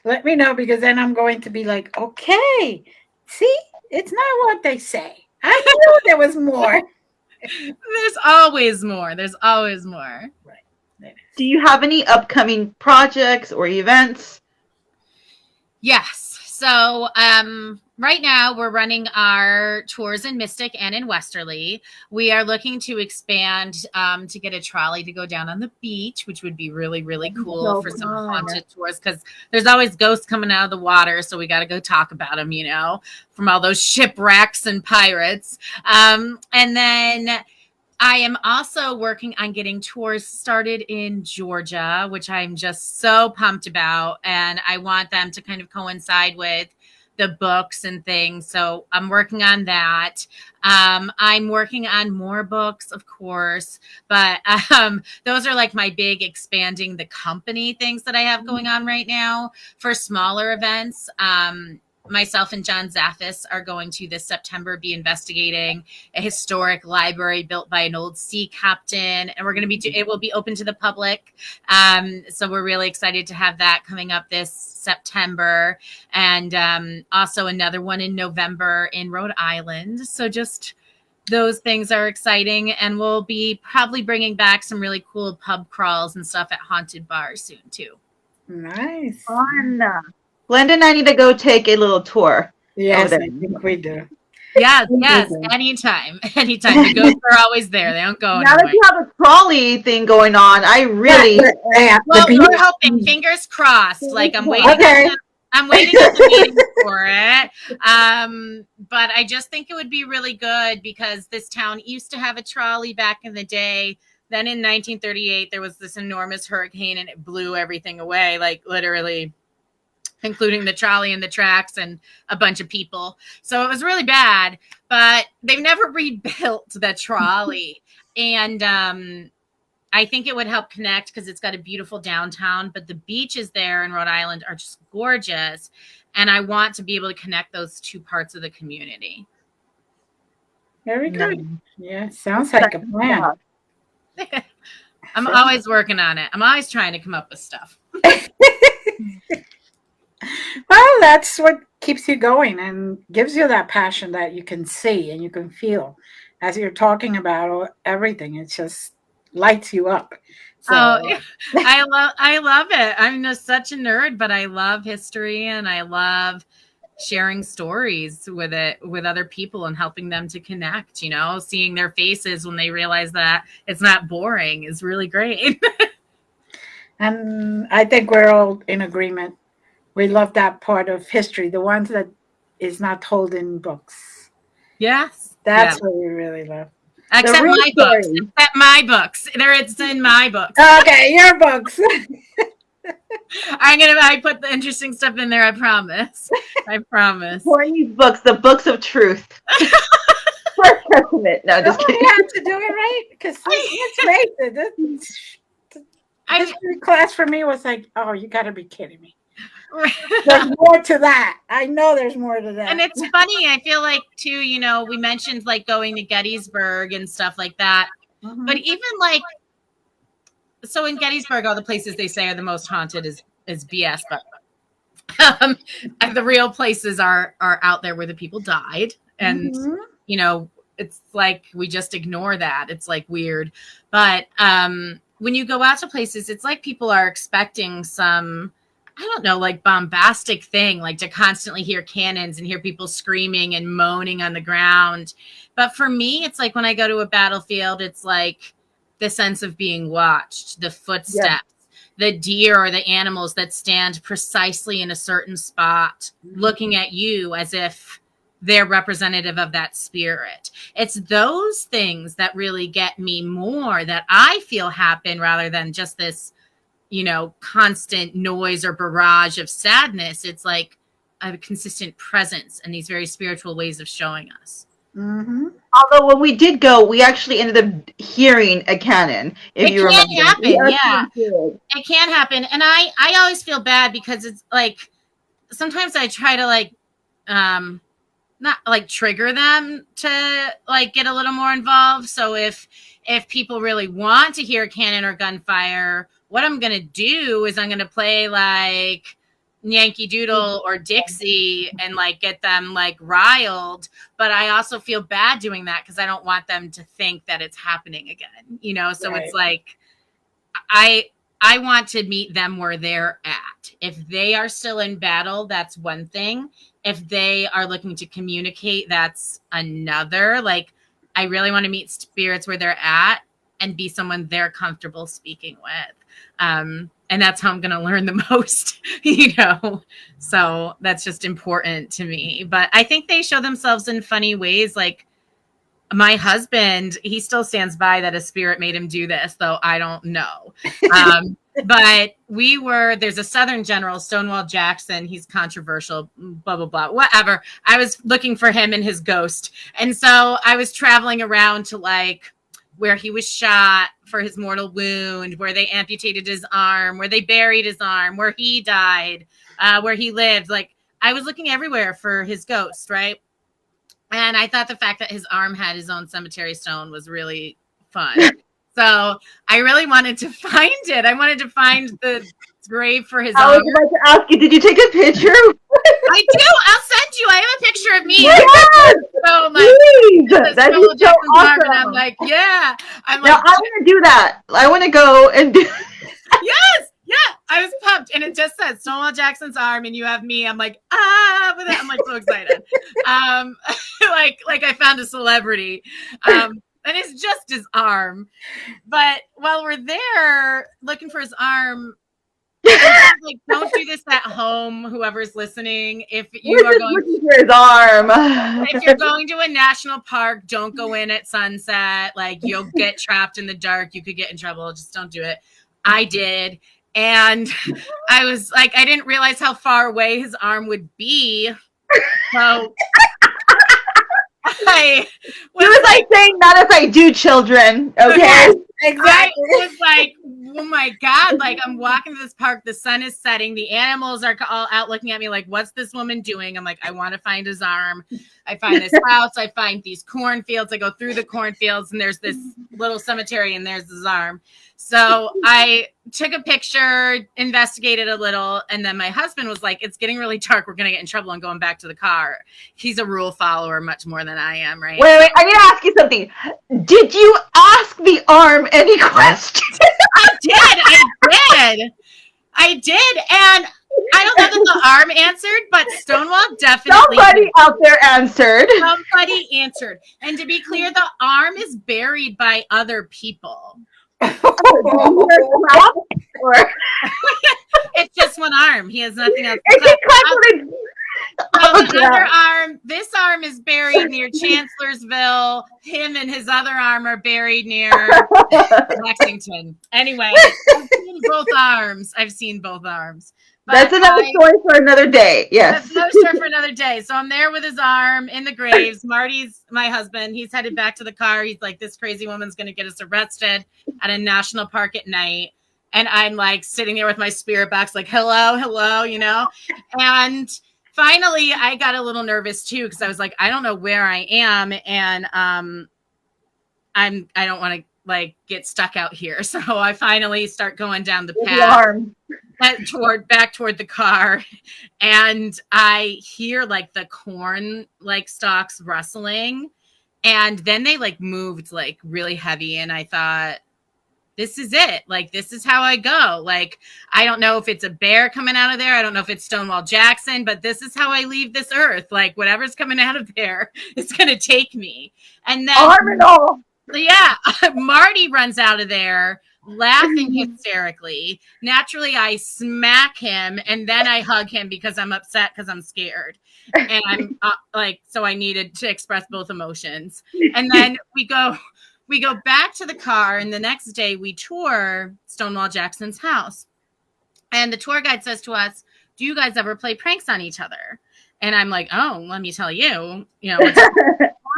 Let me know, because then I'm going to be like, okay, see, it's not what they say. I knew there was more. There's always more. There's always more. Right. Do you have any upcoming projects or events? Yes. So right now we're running our tours in Mystic and in Westerly. We are looking to expand to get a trolley to go down on the beach, which would be really, really cool for some haunted tours, because there's always ghosts coming out of the water. So we got to go talk about them, from all those shipwrecks and pirates. And then I am also working on getting tours started in Georgia, which I'm just so pumped about. And I want them to kind of coincide with the books and things. So I'm working on that. I'm working on more books, of course, but those are like my big expanding the company things that I have going on right now. For smaller events, myself and John Zaffis are going to this September be investigating a historic library built by an old sea captain, and we're going to be it will be open to the public. So we're really excited to have that coming up this September, and also another one in November in Rhode Island. So just those things are exciting, and we'll be probably bringing back some really cool pub crawls and stuff at haunted bars soon too. Nice. Fun. Glenda and I need to go take a little tour. Yes, I think we do. Yes, anytime. The ghosts are always there. They don't go anywhere. Now that you have a trolley thing going on, I really... Well, we're hoping, fingers crossed. Like, I'm waiting I'm waiting at the meeting for it. But I just think it would be really good, because this town used to have a trolley back in the day. Then in 1938, there was this enormous hurricane, and it blew everything away, like literally, including the trolley and the tracks and a bunch of people. So it was really bad, but they've never rebuilt the trolley. And I think it would help connect, because it's got a beautiful downtown, but the beaches there in Rhode Island are just gorgeous. And I want to be able to connect those two parts of the community. Very good. Yeah, sounds like a plan. I'm always working on it. I'm always trying to come up with stuff. Well, that's what keeps you going and gives you that passion that you can see and you can feel as you're talking about everything. It just lights you up. So, Oh, I love it. I'm just such a nerd, but I love history and I love sharing stories with other people and helping them to connect, seeing their faces when they realize that it's not boring is really great. and I think we're all in agreement. We love that part of history, the ones that is not told in books. Yes. That's what we really love. Except my books. Except my books. It's in my books. Okay, your books. I put the interesting stuff in there, I promise. I promise. Courtney's books, the books of truth. First Testament. No, just kidding. We have to do it right because let's face it, history class for me was like, oh, you got to be kidding me. There's more to that. I know there's more to that. And it's funny. I feel like too, we mentioned like going to Gettysburg and stuff like that. Mm-hmm. But even like, so in Gettysburg, all the places they say are the most haunted is BS. But the real places are out there where the people died. And, mm-hmm. It's like we just ignore that. It's like weird. But when you go out to places, it's like people are expecting some, I don't know, like bombastic thing, like to constantly hear cannons and hear people screaming and moaning on the ground. But for me, it's like when I go to a battlefield, it's like the sense of being watched, the footsteps, the deer or the animals that stand precisely in a certain spot, looking at you as if they're representative of that spirit. It's those things that really get me more, that I feel happen rather than just this, constant noise or barrage of sadness. It's like a consistent presence and these very spiritual ways of showing us. Mm-hmm. Although when we did go, we actually ended up hearing a cannon. If you remember, it can happen. And I always feel bad because it's like sometimes I try to like not like trigger them to like get a little more involved. So if people really want to hear cannon or gunfire, what I'm going to do is I'm going to play like Yankee Doodle or Dixie and like get them like riled. But I also feel bad doing that because I don't want them to think that it's happening again, so right. It's like I want to meet them where they're at. If they are still in battle, that's one thing. If they are looking to communicate, that's another. Like, I really want to meet spirits where they're at and be someone they're comfortable speaking with. And that's how I'm going to learn the most, so that's just important to me. But I think they show themselves in funny ways. Like my husband, he still stands by that a spirit made him do this, though I don't know. But there's a Southern general, Stonewall Jackson. He's controversial, blah, blah, blah, whatever. I was looking for him and his ghost. And so I was traveling around to like where he was shot for his mortal wound, where they amputated his arm, where they buried his arm, where he died, where he lived. Like I was looking everywhere for his ghost, right? And I thought the fact that his arm had his own cemetery stone was really fun. So I really wanted to find it. I wanted to find the grave for his arm. I was about to ask you, did you take a picture? I do. I'll send you. I have a picture of me. Yes! So That'd be so awesome. And I'm like, yeah. I want to do that. I want to go and do. Yes. Yeah. I was pumped. And it just says Stonewall Jackson's arm and you have me. I'm like, with it. I'm like so excited. Like I found a celebrity. And it's just his arm. But while we're there looking for his arm, like, don't do this at home, whoever's listening. If you are going looking for his arm. If you're going to a national park, don't go in at sunset. Like you'll get trapped in the dark. You could get in trouble. Just don't do it. I did. And I was like, I didn't realize how far away his arm would be. So it was like saying, not if I do, children. Okay. Yes, exactly. I was like, oh my God, like I'm walking to this park, the sun is setting, the animals are all out looking at me like, what's this woman doing? I'm like, I want to find his arm. I find this house, I find these cornfields, I go through the cornfields and there's this little cemetery and there's his arm. So I took a picture, investigated a little, and then my husband was like, it's getting really dark, we're going to get in trouble, and going back to the car. He's a rule follower much more than I am, right? Wait, I need to ask you something. Did you ask the arm any questions? I did. And I don't know that the arm answered, but Stonewall definitely. Somebody out there answered. Somebody answered. And to be clear, the arm is buried by other people. It's just one arm. He has nothing else. This arm is buried near Chancellorsville. Him and his other arm are buried near Lexington. Anyway, I've seen both arms. But that's another story for another day. Yes. That's another story for another day. So I'm there with his arm in the graves. Marty's my husband. He's headed back to the car. He's like, this crazy woman's going to get us arrested at a national park at night. And I'm like sitting there with my spirit box, like, hello, you know? And finally I got a little nervous too, because I was like, I don't know where I am. And I don't want to like get stuck out here. So I finally start going down the path back toward the car, and I hear like the corn like stalks rustling, and then they like moved like really heavy, and I thought, this is it. Like, this is how I go. Like, I don't know if it's a bear coming out of there. I don't know if it's Stonewall Jackson, but this is how I leave this earth. Like, whatever's coming out of there is going to take me. And then, yeah, Marty runs out of there laughing hysterically. Naturally, I smack him, and then I hug him because I'm upset because I'm scared. And I'm so I needed to express both emotions. And then we go back to the car, and the next day we tour Stonewall Jackson's house. And the tour guide says to us, do you guys ever play pranks on each other? And I'm like, oh, let me tell you, it's a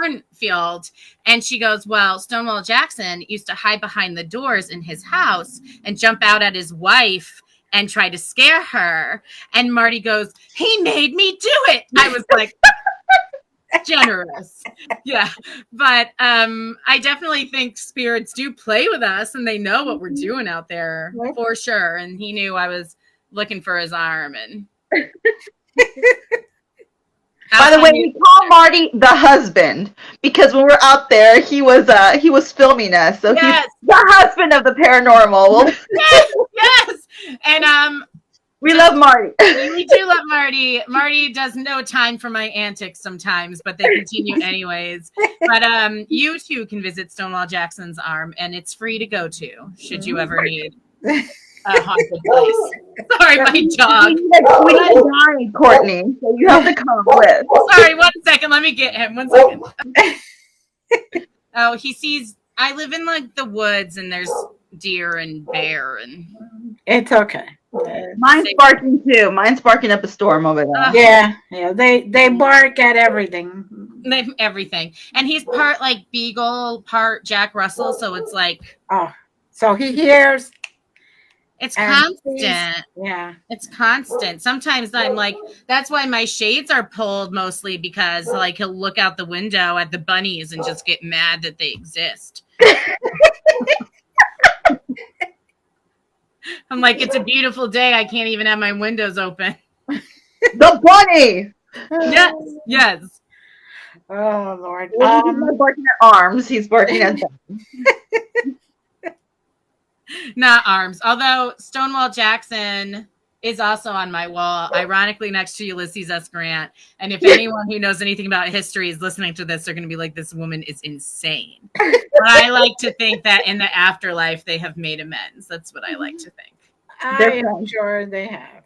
cornfield. And she goes, well, Stonewall Jackson used to hide behind the doors in his house and jump out at his wife and try to scare her. And Marty goes, he made me do it. I was like, generous. Yeah. But I definitely think spirits do play with us, and they know what we're doing out there for sure. And he knew I was looking for his arm. And by the way, we call Marty the husband because when we're out there, he was filming us. So yes. He's the husband of the paranormal. Yes. And we love Marty. We do love Marty. Marty does no time for my antics sometimes, but they continue anyways. But you too can visit Stonewall Jackson's arm, and it's free to go to should you ever need a haunted place. Sorry, my dog. We Courtney, so you have to come with. Sorry, 1 second. Let me get him. 1 second. Oh, he sees. I live in like the woods, and there's deer and bear, and it's okay. Mine's barking too. Mine's barking up a storm over there. Yeah. They bark at everything. Everything, and he's part like beagle, part Jack Russell. So it's like, so he hears. It's constant. Yeah. It's constant. Sometimes I'm like, that's why my shades are pulled mostly, because like he'll look out the window at the bunnies and just get mad that they exist. I'm like, it's a beautiful day. I can't even have my windows open. The bunny. Yes. Oh Lord. He's not barking at arms. He's barking at them. Not arms. Although Stonewall Jackson is also on my wall, ironically next to Ulysses S. Grant. And if anyone who knows anything about history is listening to this, they're going to be like, this woman is insane. But I like to think that in the afterlife, they have made amends. That's what I like to think. I am sure they have.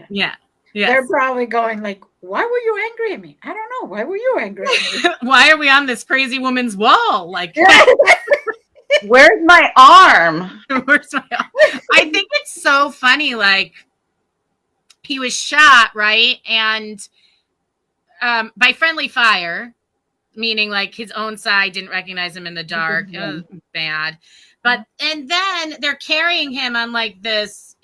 Yeah. Yes. They're probably going like, why were you angry at me? I don't know. Why were you angry at me? Why are we on this crazy woman's wall? Like, where's my arm? Where's my arm? I think it's so funny. Like, he was shot, right? And by friendly fire, meaning like his own side didn't recognize him in the dark. It was bad. But and then they're carrying him on like this,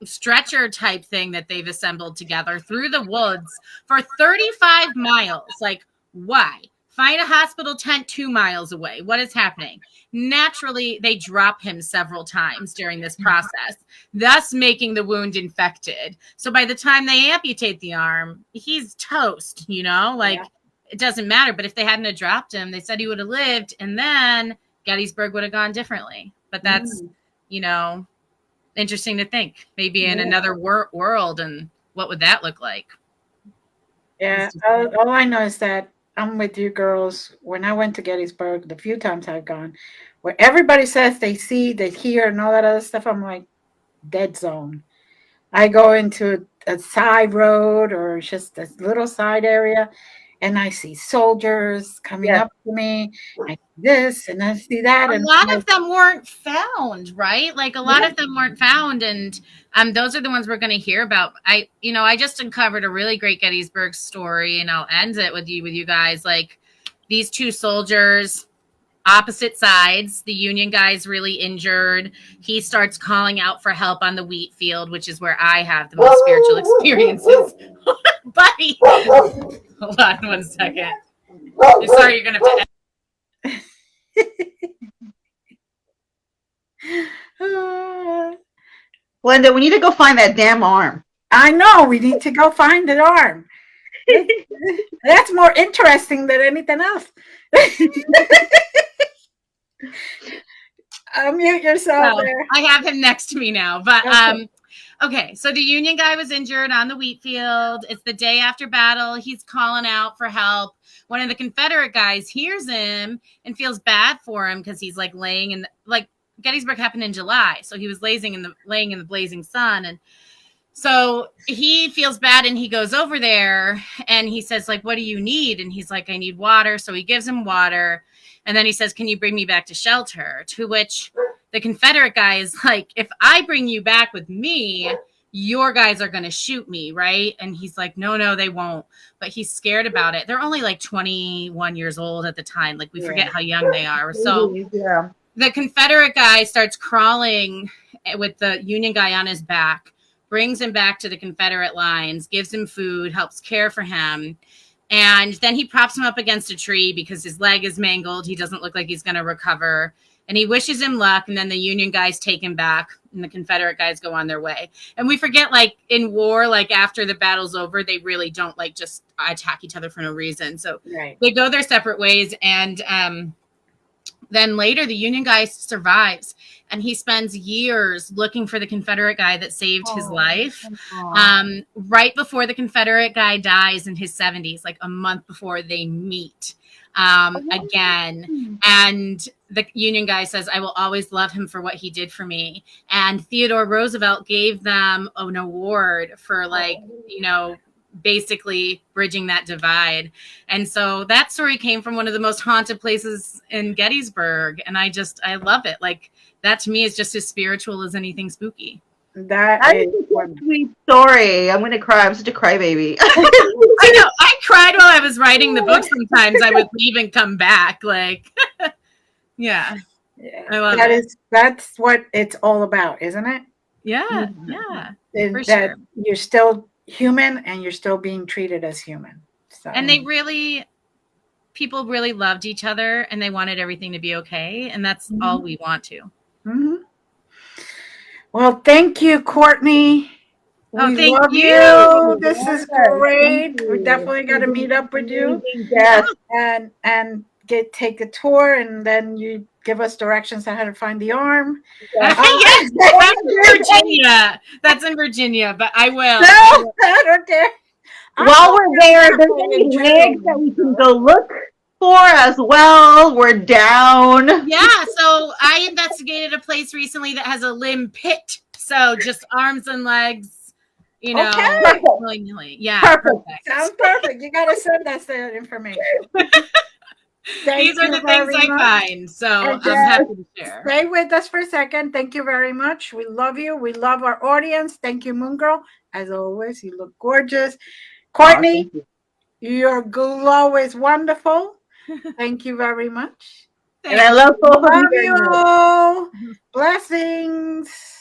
stretcher type thing that they've assembled together through the woods for 35 miles. Like, why? Find a hospital tent 2 miles away. What is happening? Naturally, they drop him several times during this process, thus making the wound infected. So by the time they amputate the arm, he's toast, like it doesn't matter. But if they hadn't have dropped him, they said he would have lived, and then Gettysburg would have gone differently. But that's, interesting to think. Maybe in another world, and what would that look like? Yeah, all I know is that I'm with you girls. When I went to Gettysburg, the few times I've gone, where everybody says they see, they hear, and all that other stuff, I'm like, dead zone. I go into a side road or just a little side area, and I see soldiers coming up to me. I see this and I see that. A lot of them weren't found, right? Like a lot of them weren't found, and those are the ones we're going to hear about. I just uncovered a really great Gettysburg story, and I'll end it with you guys. Like these two soldiers, opposite sides. The Union guy's really injured. He starts calling out for help on the wheat field, which is where I have the most spiritual experiences. Buddy, hold on 1 second. Sorry, you're gonna have to. Glenda, we need to go find that damn arm. I know, we need to go find the arm. That's more interesting than anything else. Mute yourself there. I have him next to me now, but okay, so the Union guy was injured on the wheat field. It's the day after battle. He's calling out for help. One of the Confederate guys hears him and feels bad for him because he's like laying in Gettysburg happened in July, so he was laying in the blazing sun, and so he feels bad and he goes over there and he says, like, what do you need? And he's like, I need water. So he gives him water. And then he says, can you bring me back to shelter? To which the Confederate guy is like, if I bring you back with me, your guys are going to shoot me, right? And he's like, no, they won't. But he's scared about it. They're only like 21 years old at the time. Like we forget how young they are. So the Confederate guy starts crawling with the Union guy on his back, brings him back to the Confederate lines, gives him food, helps care for him. And then he props him up against a tree because his leg is mangled. He doesn't look like he's going to recover. And he wishes him luck. And then the Union guys take him back and the Confederate guys go on their way. And we forget, like in war, like after the battle's over, they really don't like just attack each other for no reason. So they go their separate ways. And then later the Union guy survives. And he spends years looking for the Confederate guy that saved his life. Right before the Confederate guy dies in his 70s, like a month before they meet again. And the Union guy says, I will always love him for what he did for me. And Theodore Roosevelt gave them an award for basically bridging that divide. And so that story came from one of the most haunted places in Gettysburg. And I love it. Like, that to me is just as spiritual as anything spooky. That is a sweet story. I'm going to cry. I'm such a crybaby. I know. I cried while I was writing the book. Sometimes I would leave and come back. Like, yeah. I love it. That's what it's all about, isn't it? Yeah. For that sure. You're still human and you're still being treated as human. So. And people really loved each other and they wanted everything to be okay. And that's all we want to. Mm-hmm. Well, thank you, Courtney. Thank love you. This is great. We definitely got to meet up with you. Yes. And take a tour, and then you give us directions on how to find the arm. Yes, that's in Virginia. That's in Virginia, but I will. No, I don't care. While we're there, there's any legs that we can go look for as well. We're down. Yeah, so I investigated a place recently that has a limb pit. So just arms and legs, willy-nilly. Yeah, perfect. Sounds perfect. You got to send us that information. These are the things I find, so I'm happy to share. Stay with us for a second. Thank you very much. We love you. We love our audience. Thank you, Moon Girl. As always, you look gorgeous. Courtney, your glow is wonderful. Thank you very much. And I love both of Love you very much. you. Blessings.